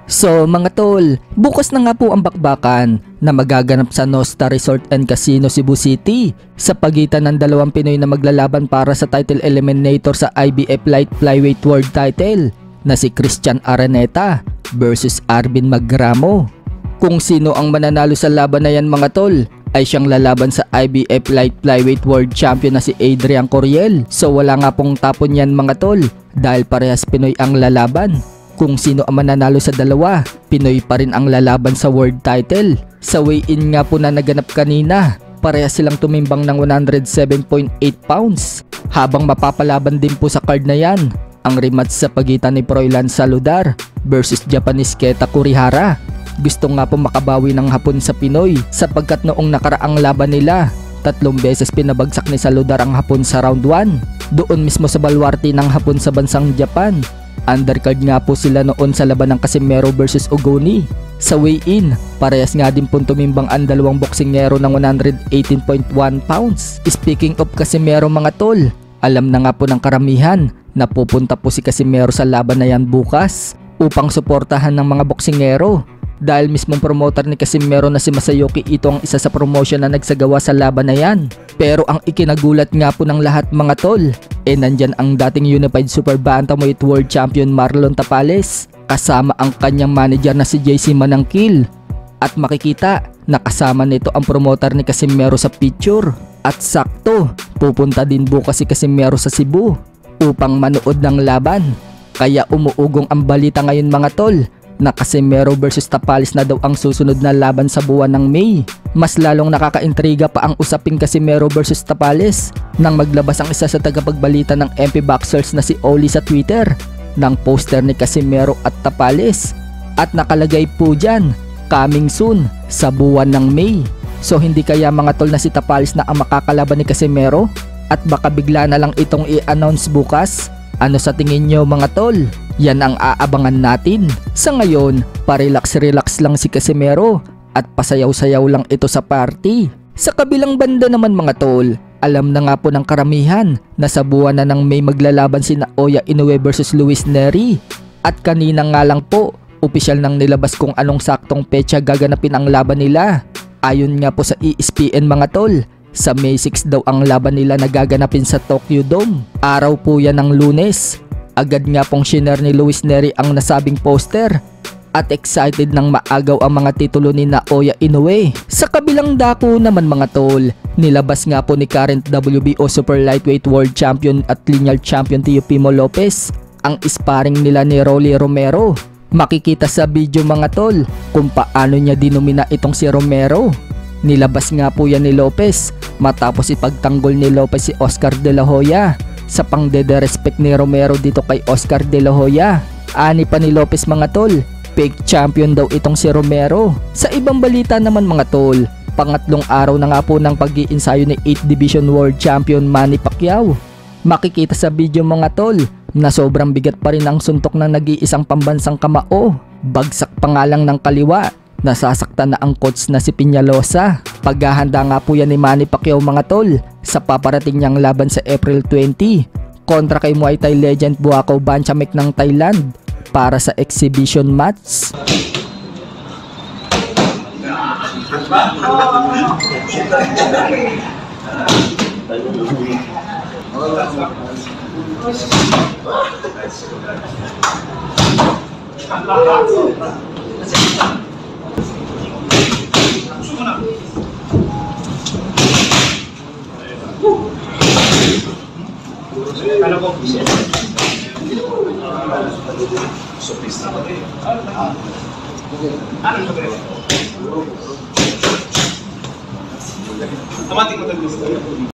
So mga tol, bukas na nga po ang bakbakan na magaganap sa Nostar Resort and Casino Cebu City sa pagitan ng dalawang Pinoy na maglalaban para sa title eliminator sa IBF Light Flyweight World Title na si Christian Araneta versus Arvin Magramo. Kung sino ang mananalo sa laban na yan mga tol, ay siyang lalaban sa IBF Light Flyweight World Champion na si Adrian Coriel. So wala nga pong tapon yan mga tol dahil parehas Pinoy ang lalaban. Kung sino ang mananalo sa dalawa, Pinoy pa rin ang lalaban sa world title. Sa weigh-in nga po na naganap kanina, parehas silang tumimbang ng 107.8 pounds. Habang mapapalaban din po sa card na yan, ang rematch sa pagitan ni Froilan Saludar versus Japanese Keta Kurihara. Gusto nga po makabawi ng Hapon sa Pinoy sapagkat noong nakaraang laban nila, 3 beses pinabagsak ni Saludar ang Hapon sa round 1. Doon mismo sa balwarte ng Hapon sa bansang Japan. Undercard nga po sila noon sa laban ng Casimero versus Ogoni. Sa weigh-in, parehas nga din po tumimbang ang dalawang boksingero ng 118.1 pounds. Speaking of Casimero mga tol, alam na nga po ng karamihan na pupunta po si Casimero sa laban na yan bukas upang suportahan ng mga boksingero. Dahil mismong promoter ni Casimero na si Masayuki Ito ang isa sa promotion na nagsagawa sa laban na yan. Pero ang ikinagulat nga po ng lahat mga tol, nandyan ang dating Unified Super Bantamweight World Champion Marlon Tapales kasama ang kanyang manager na si JC Manangkil. At makikita na kasama nito ang promoter ni Casimero sa picture. At sakto, pupunta din bukas si Casimero sa Cebu upang manood ng laban. Kaya umuugong ang balita ngayon mga tol na Casimero versus Tapales na daw ang susunod na laban sa buwan ng May. Mas lalong nakakaintriga pa ang usaping Casimero versus Tapales nang maglabas ang isa sa tagapagbalita ng MP Boxers na si Oli sa Twitter ng poster ni Casimero at Tapales. At nakalagay po dyan, coming soon sa buwan ng May. So hindi kaya mga tol na si Tapales na ang makakalaban ni Casimero? At baka bigla na lang itong i-announce bukas? Ano sa tingin nyo mga tol? Yan ang aabangan natin. Sa ngayon, parelax-relax lang si Casimero at pasayaw-sayaw lang ito sa party. Sa kabilang banda naman mga tol, alam na nga po ng karamihan na sa buwan na ng May maglalaban si Naoya Inoue versus Luis Nery. At kanina nga lang po, opisyal nang nilabas kung anong saktong petsa gaganapin ang laban nila. Ayon nga po sa ESPN mga tol, sa May 6 daw ang laban nila na gaganapin sa Tokyo Dome. Araw po yan ng Lunes. Agad nga pong shinare ni Luis Nery ang nasabing poster at excited nang maagaw ang mga titulo ni Naoya Inoue. Sa kabilang dako naman mga tol, nilabas nga po ni current WBO Super Lightweight World Champion at Lineal Champion Teofimo Lopez ang sparring nila ni Rolly Romero. Makikita sa video mga tol kung paano niya dinomina itong si Romero. Nilabas nga po yan ni Lopez matapos ipagtanggol ni Lopez si Oscar De La Hoya sa pangdederespect ni Romero dito kay Oscar De La Hoya. Ani pa ni Lopez mga tol, fake champion daw itong si Romero. Sa ibang balita naman mga tol, pangatlong araw na nga po ng pag-iinsayo ni 8th Division World Champion Manny Pacquiao. Makikita sa video mga tol na sobrang bigat pa rin ang suntok ng nag-iisang pambansang kamao. Bagsak pa nga lang ng kaliwa. Nasasaktan na ang coach na si Peñalosa. Paghahanda nga po yan ni Manny Pacquiao mga tol sa paparating niyang laban sa April 20 kontra kay Muay Thai legend Buakaw Banchamek ng Thailand para sa exhibition match. Automatic